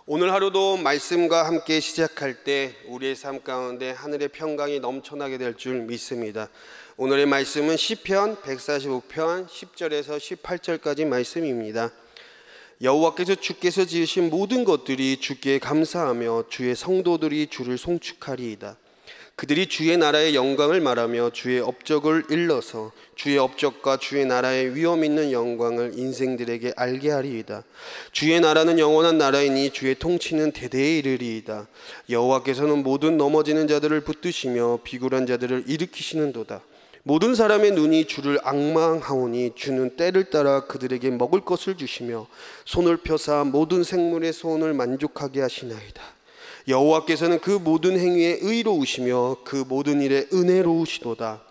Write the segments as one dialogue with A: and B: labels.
A: 오늘 하루도 말씀과 함께 시작할 때 우리의 삶 가운데 하늘의 평강이 넘쳐나게 될 줄 믿습니다. 오늘의 말씀은 시편 145편 10절에서 18절까지 말씀입니다. 여호와께서 주께서 지으신 모든 것들이 주께 감사하며 주의 성도들이 주를 송축하리이다. 그들이 주의 나라의 영광을 말하며 주의 업적을 일러서 주의 업적과 주의 나라의 위엄 있는 영광을 인생들에게 알게 하리이다. 주의 나라는 영원한 나라이니 주의 통치는 대대에 이르리이다. 여호와께서는 모든 넘어지는 자들을 붙드시며 비굴한 자들을 일으키시는도다. 모든 사람의 눈이 주를 앙망하오니 주는 때를 따라 그들에게 먹을 것을 주시며 손을 펴사 모든 생물의 소원을 만족하게 하시나이다. 여호와께서는 그 모든 행위에 의로우시며 그 모든 일에 은혜로우시도다.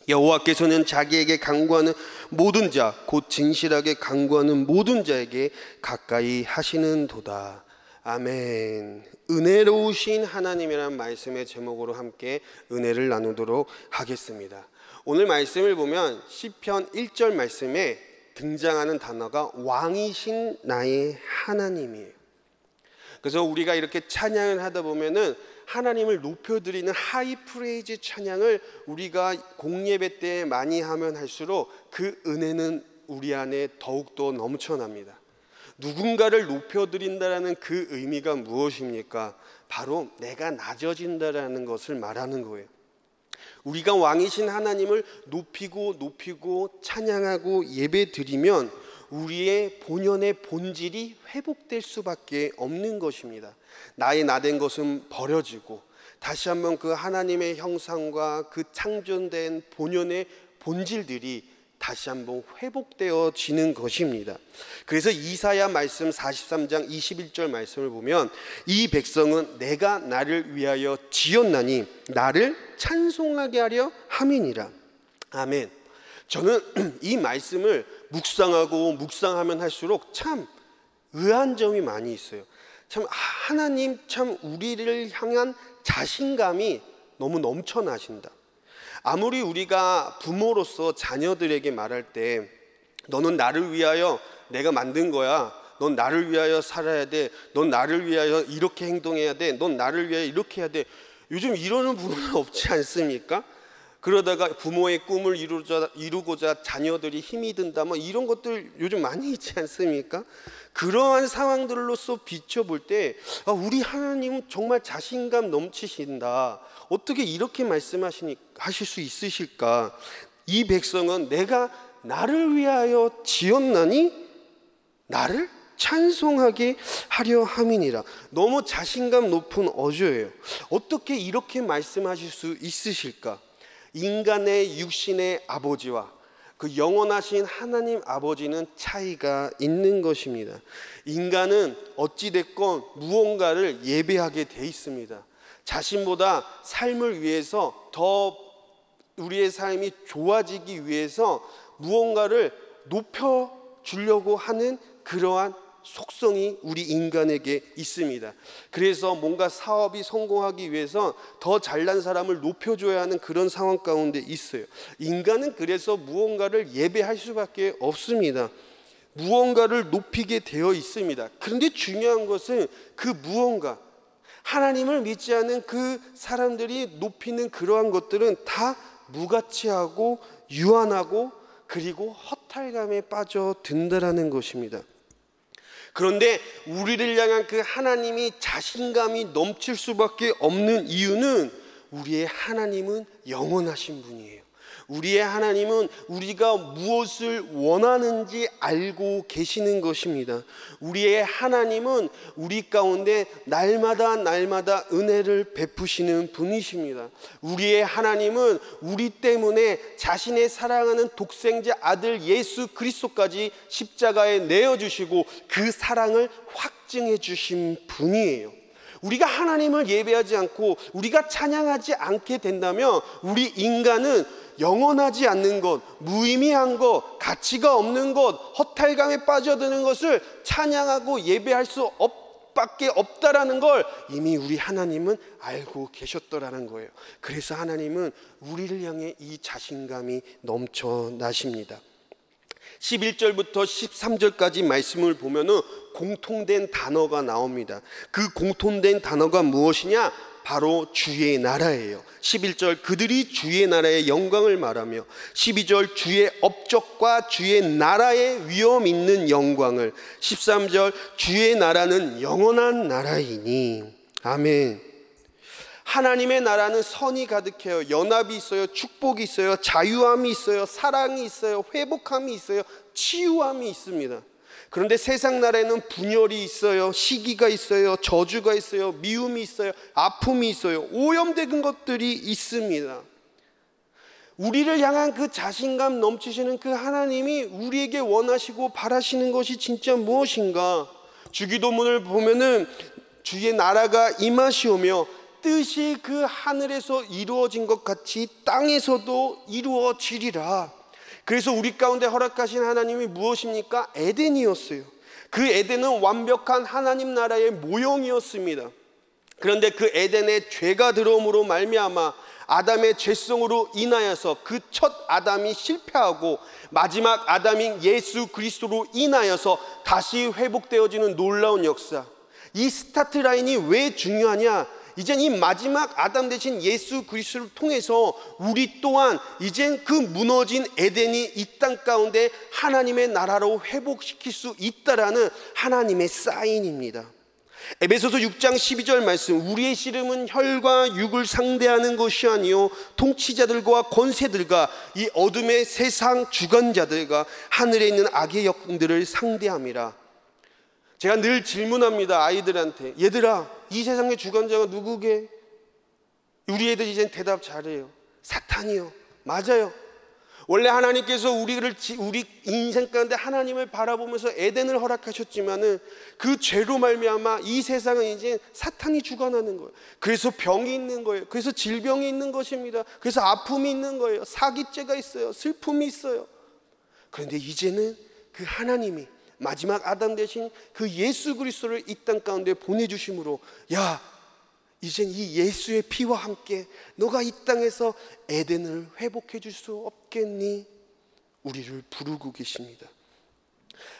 A: 여호와께서는 자기에게 간구하는 모든 자 곧 진실하게 간구하는 모든 자에게 가까이 하시는도다. 아멘. 은혜로우신 하나님이라는 말씀의 제목으로 함께 은혜를 나누도록 하겠습니다. 오늘 말씀을 보면 시편 1절 말씀에 등장하는 단어가 왕이신 나의 하나님이에요. 그래서 우리가 이렇게 찬양을 하다 보면은 하나님을 높여드리는 하이 프레이즈 찬양을 우리가 공예배 때 많이 하면 할수록 그 은혜는 우리 안에 더욱더 넘쳐납니다. 누군가를 높여드린다라는 그 의미가 무엇입니까? 바로 내가 낮아진다라는 것을 말하는 거예요. 우리가 왕이신 하나님을 높이고 찬양하고 예배드리면 우리의 본연의 본질이 회복될 수밖에 없는 것입니다. 나의 나된 것은 버려지고 다시 한번 그 하나님의 형상과 그 창조된 본연의 본질들이 다시 한번 회복되어지는 것입니다. 그래서 이사야 말씀 43장 21절 말씀을 보면 이 백성은 내가 나를 위하여 지었나니 나를 찬송하게 하려 함이니라. 아멘. 저는 이 말씀을 묵상하면 할수록 참 의아한 점이 많이 있어요. 참 하나님 참 우리를 향한 자신감이 너무 넘쳐나신다. 아무리 우리가 부모로서 자녀들에게 말할 때 너는 나를 위하여 내가 만든 거야. 넌 나를 위하여 살아야 돼. 넌 나를 위하여 이렇게 행동해야 돼. 넌 나를 위하여 이렇게 해야 돼. 요즘 이러는 부모는 없지 않습니까? 그러다가 부모의 꿈을 이루고자 자녀들이 힘이 든다 뭐 이런 것들 요즘 많이 있지 않습니까? 그러한 상황들로서 비춰볼 때 우리 하나님은 정말 자신감 넘치신다. 어떻게 이렇게 하실 수 있으실까? 이 백성은 내가 나를 위하여 지었나니 나를 찬송하게 하려 함이니라. 너무 자신감 높은 어조예요. 어떻게 이렇게 말씀하실 수 있으실까? 인간의 육신의 아버지와 그 영원하신 하나님 아버지는 차이가 있는 것입니다. 인간은 어찌됐건 무언가를 예배하게 돼 있습니다. 자신보다 삶을 위해서 더 우리의 삶이 좋아지기 위해서 무언가를 높여주려고 하는 그러한 속성이 우리 인간에게 있습니다. 그래서 뭔가 사업이 성공하기 위해서 더 잘난 사람을 높여줘야 하는 그런 상황 가운데 있어요. 인간은 그래서 무언가를 예배할 수밖에 없습니다. 무언가를 높이게 되어 있습니다. 그런데 중요한 것은 그 무언가, 하나님을 믿지 않는 그 사람들이 높이는 그러한 것들은 다 무가치하고 유한하고 그리고 허탈감에 빠져든다라는 것입니다. 그런데 우리를 향한 그 하나님이 자신감이 넘칠 수밖에 없는 이유는 우리의 하나님은 영원하신 분이에요. 우리의 하나님은 우리가 무엇을 원하는지 알고 계시는 것입니다. 우리의 하나님은 우리 가운데 날마다 은혜를 베푸시는 분이십니다. 우리의 하나님은 우리 때문에 자신의 사랑하는 독생자 아들 예수 그리스도까지 십자가에 내어주시고 그 사랑을 확증해 주신 분이에요. 우리가 하나님을 예배하지 않고 우리가 찬양하지 않게 된다면 우리 인간은 영원하지 않는 것, 무의미한 것, 가치가 없는 것, 허탈감에 빠져드는 것을 찬양하고 예배할 수 밖에 없다라는 걸 이미 우리 하나님은 알고 계셨더라는 거예요. 그래서 하나님은 우리를 향해 이 자신감이 넘쳐나십니다. 11절부터 13절까지 말씀을 보면은 공통된 단어가 나옵니다. 그 공통된 단어가 무엇이냐? 바로 주의 나라예요. 11절 그들이 주의 나라의 영광을 말하며, 12절 주의 업적과 주의 나라의 위엄 있는 영광을, 13절 주의 나라는 영원한 나라이니. 아멘. 하나님의 나라는 선이 가득해요. 연합이 있어요. 축복이 있어요. 자유함이 있어요. 사랑이 있어요. 회복함이 있어요. 치유함이 있습니다. 그런데 세상 나라에는 분열이 있어요. 시기가 있어요. 저주가 있어요. 미움이 있어요. 아픔이 있어요. 오염된 것들이 있습니다. 우리를 향한 그 자신감 넘치시는 그 하나님이 우리에게 원하시고 바라시는 것이 진짜 무엇인가? 주기도문을 보면은 주의 나라가 임하시오며 뜻이 그 하늘에서 이루어진 것 같이 땅에서도 이루어지리라. 그래서 우리 가운데 허락하신 하나님이 무엇입니까? 에덴이었어요. 그 에덴은 완벽한 하나님 나라의 모형이었습니다. 그런데 그 에덴에 죄가 들어옴으로 말미암아 아담의 죄성으로 인하여서 그 첫 아담이 실패하고 마지막 아담인 예수 그리스도로 인하여서 다시 회복되어지는 놀라운 역사. 이 스타트 라인이 왜 중요하냐? 이젠 이 마지막 아담 대신 예수 그리스도를 통해서 우리 또한 이젠 그 무너진 에덴이 이 땅 가운데 하나님의 나라로 회복시킬 수 있다라는 하나님의 사인입니다. 에베소서 6장 12절 말씀, 우리의 씨름은 혈과 육을 상대하는 것이 아니요 통치자들과 권세들과 이 어둠의 세상 주관자들과 하늘에 있는 악의 영들을 상대함이라. 제가 늘 질문합니다. 아이들한테, 얘들아 이 세상의 주관자가 누구게? 우리 애들 이젠 대답 잘해요. 사탄이요. 맞아요. 원래 하나님께서 우리 인생 가운데 하나님을 바라보면서 에덴을 허락하셨지만은 그 죄로 말미암아 이 세상은 이제 사탄이 주관하는 거예요. 그래서 병이 있는 거예요. 그래서 질병이 있는 것입니다. 그래서 아픔이 있는 거예요. 사기죄가 있어요. 슬픔이 있어요. 그런데 이제는 그 하나님이 마지막 아담 대신 그 예수 그리스도를 이 땅 가운데 보내주심으로, 야 이젠 이 예수의 피와 함께 너가 이 땅에서 에덴을 회복해 줄 수 없겠니? 우리를 부르고 계십니다.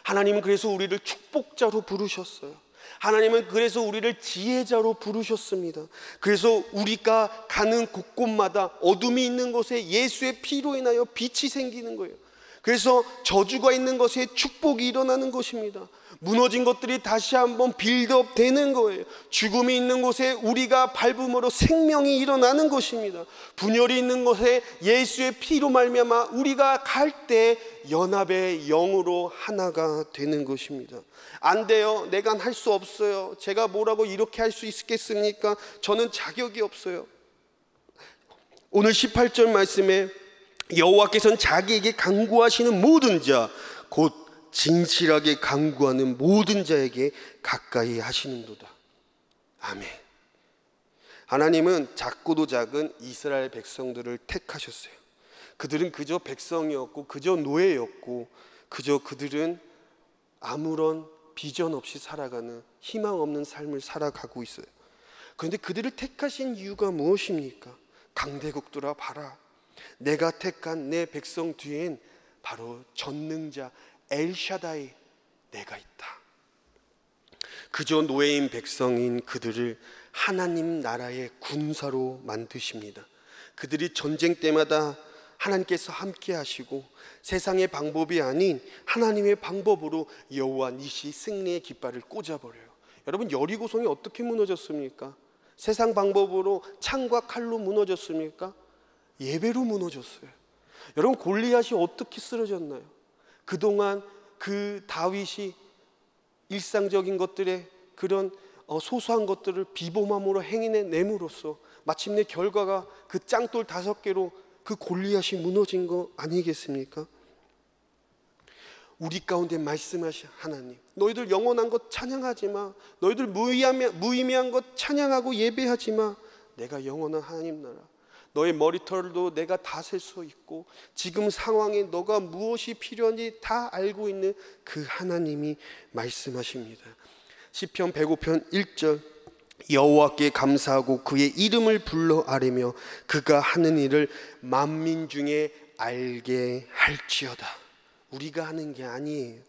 A: 하나님은 그래서 우리를 축복자로 부르셨어요. 하나님은 그래서 우리를 지혜자로 부르셨습니다. 그래서 우리가 가는 곳곳마다 어둠이 있는 곳에 예수의 피로 인하여 빛이 생기는 거예요. 그래서 저주가 있는 것에 축복이 일어나는 것입니다. 무너진 것들이 다시 한번 빌드업 되는 거예요. 죽음이 있는 곳에 우리가 밟음으로 생명이 일어나는 것입니다. 분열이 있는 곳에 예수의 피로 말미암아 우리가 갈 때 연합의 영으로 하나가 되는 것입니다. 안 돼요. 내가 할 수 없어요. 제가 뭐라고 이렇게 할 수 있겠습니까? 저는 자격이 없어요. 오늘 18절 말씀에 여호와께서는 자기에게 간구하시는 모든 자 곧 진실하게 간구하는 모든 자에게 가까이 하시는도다. 아멘. 하나님은 작고도 작은 이스라엘 백성들을 택하셨어요. 그들은 그저 백성이었고 그저 노예였고 그저 그들은 아무런 비전 없이 살아가는 희망 없는 삶을 살아가고 있어요. 그런데 그들을 택하신 이유가 무엇입니까? 강대국들아 봐라, 내가 택한 내 백성 뒤엔 바로 전능자 엘샤다이 내가 있다. 그저 노예인 백성인 그들을 하나님 나라의 군사로 만드십니다. 그들이 전쟁 때마다 하나님께서 함께 하시고 세상의 방법이 아닌 하나님의 방법으로 여호와 니시 승리의 깃발을 꽂아버려요. 여러분, 여리고성이 어떻게 무너졌습니까? 세상 방법으로 창과 칼로 무너졌습니까? 예배로 무너졌어요. 여러분, 골리앗이 어떻게 쓰러졌나요? 그동안 그 다윗이 일상적인 것들에 그런 소소한 것들을 비범함으로 행인해 내므로써 마침내 결과가 그 짱돌 5개로 그 골리앗이 무너진 거 아니겠습니까? 우리 가운데 말씀하신 하나님, 너희들 영원한 것 찬양하지 마. 너희들 무의미한 것 찬양하고 예배하지 마. 내가 영원한 하나님 나라, 너의 머리털도 내가 다 셀 수 있고 지금 상황에 너가 무엇이 필요한지 다 알고 있는 그 하나님이 말씀하십니다. 시편 105편 1절, 여호와께 감사하고 그의 이름을 불러 아뢰며 그가 하는 일을 만민 중에 알게 할지어다. 우리가 하는 게 아니에요.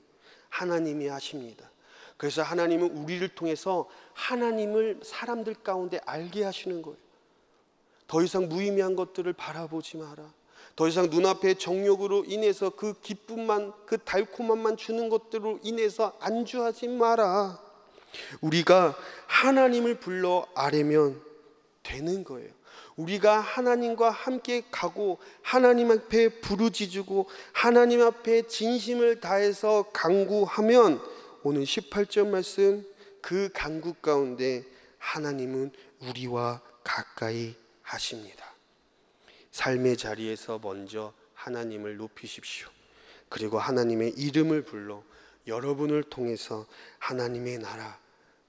A: 하나님이 하십니다. 그래서 하나님은 우리를 통해서 하나님을 사람들 가운데 알게 하시는 거예요. 더 이상 무의미한 것들을 바라보지 마라. 더 이상 눈앞의 정욕으로 인해서 그 기쁨만, 그 달콤함만 주는 것들로 인해서 안주하지 마라. 우리가 하나님을 불러 아뢰면 되는 거예요. 우리가 하나님과 함께 가고 하나님 앞에 부르짖고 하나님 앞에 진심을 다해서 간구하면 오늘 18절 말씀, 그 간구 가운데 하나님은 우리와 가까이 하십니다. 삶의 자리에서 먼저 하나님을 높이십시오. 그리고 하나님의 이름을 불러 여러분을 통해서 하나님의 나라,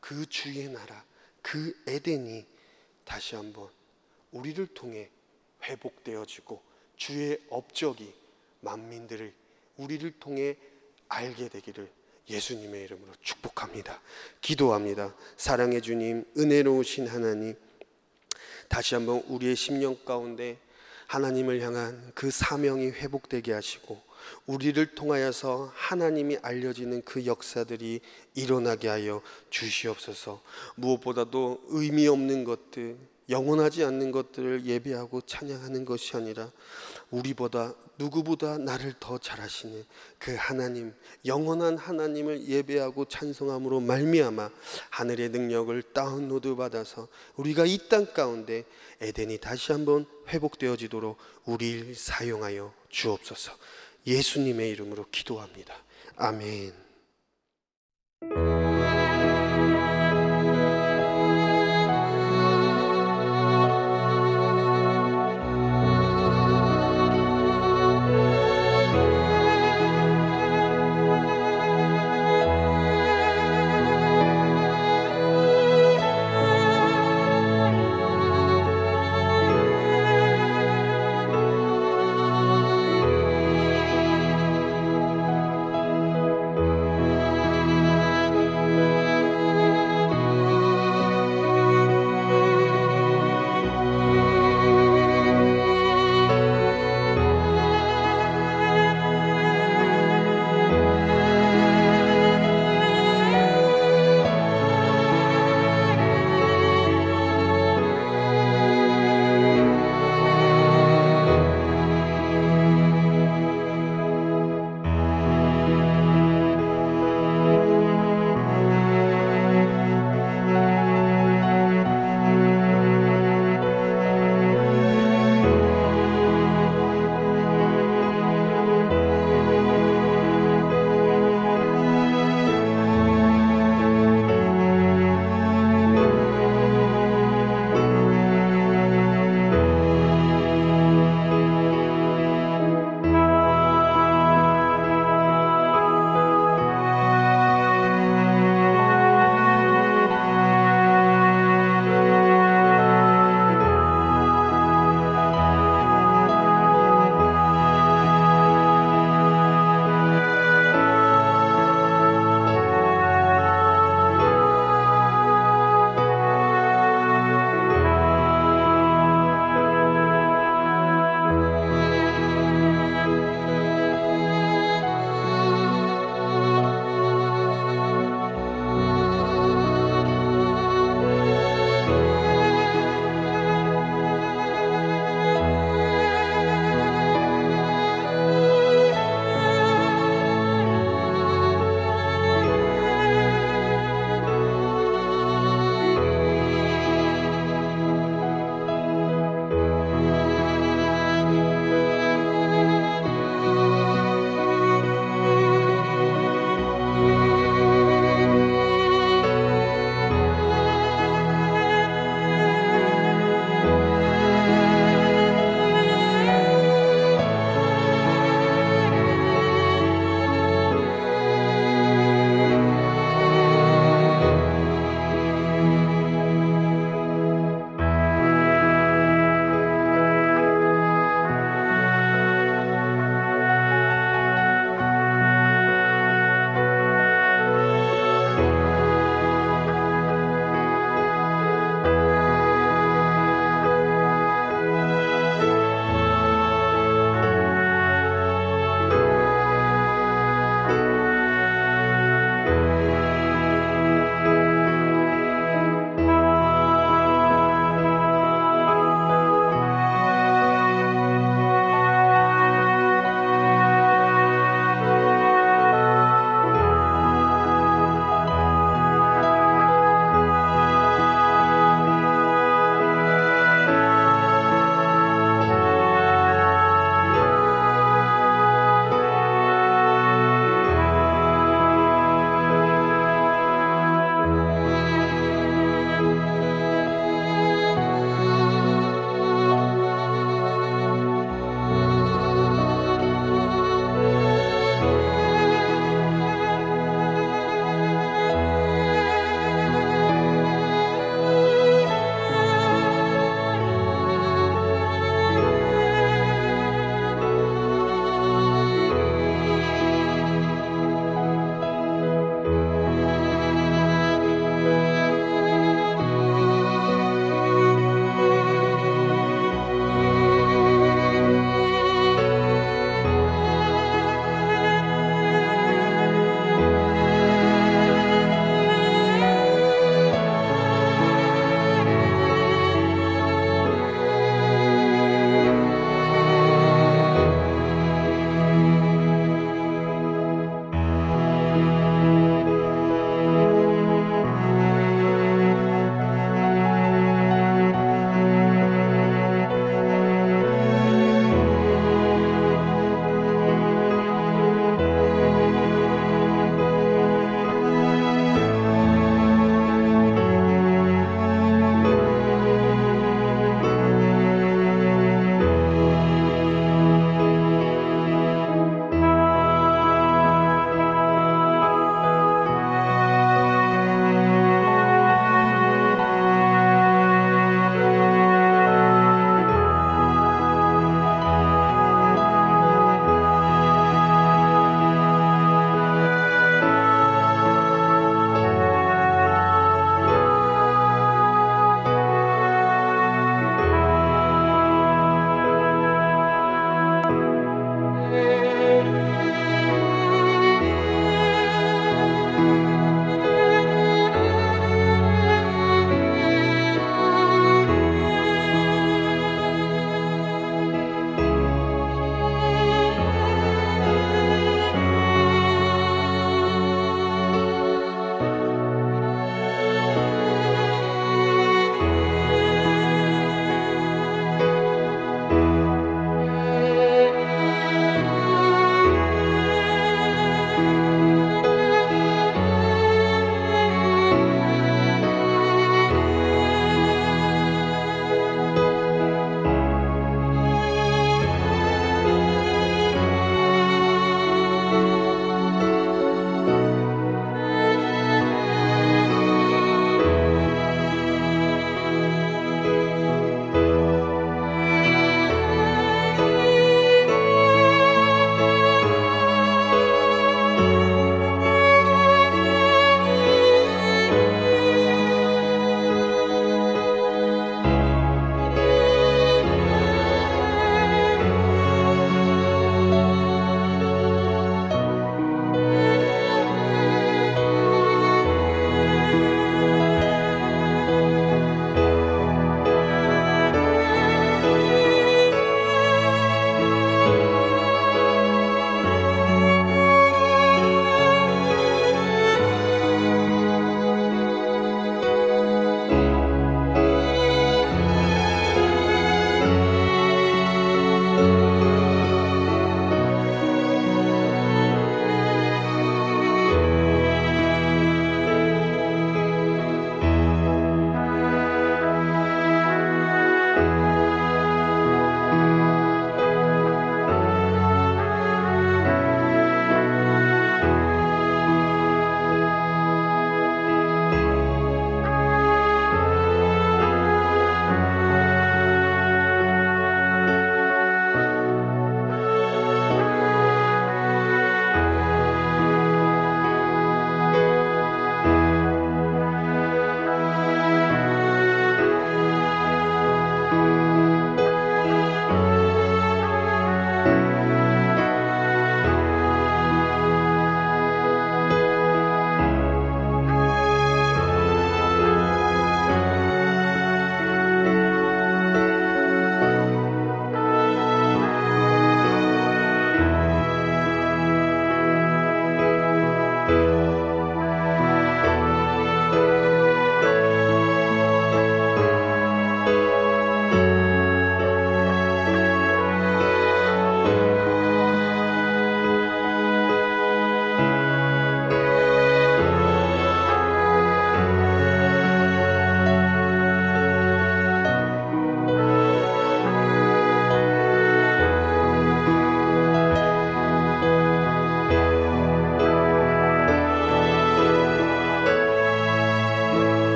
A: 그 주의 나라, 그 에덴이 다시 한번 우리를 통해 회복되어지고 주의 업적이 만민들을 우리를 통해 알게 되기를 예수님의 이름으로 축복합니다. 기도합니다. 사랑의 주님, 은혜로우신 하나님, 다시 한번 우리의 심령 가운데 하나님을 향한 그 사명이 회복되게 하시고 우리를 통하여서 하나님이 알려지는 그 역사들이 일어나게 하여 주시옵소서. 무엇보다도 의미 없는 것들, 영원하지 않는 것들을 예배하고 찬양하는 것이 아니라 우리보다 누구보다 나를 더 잘하시는 그 하나님, 영원한 하나님을 예배하고 찬송함으로 말미암아 하늘의 능력을 다운로드 받아서 우리가 이 땅 가운데 에덴이 다시 한번 회복되어지도록 우리를 사용하여 주옵소서. 예수님의 이름으로 기도합니다. 아멘.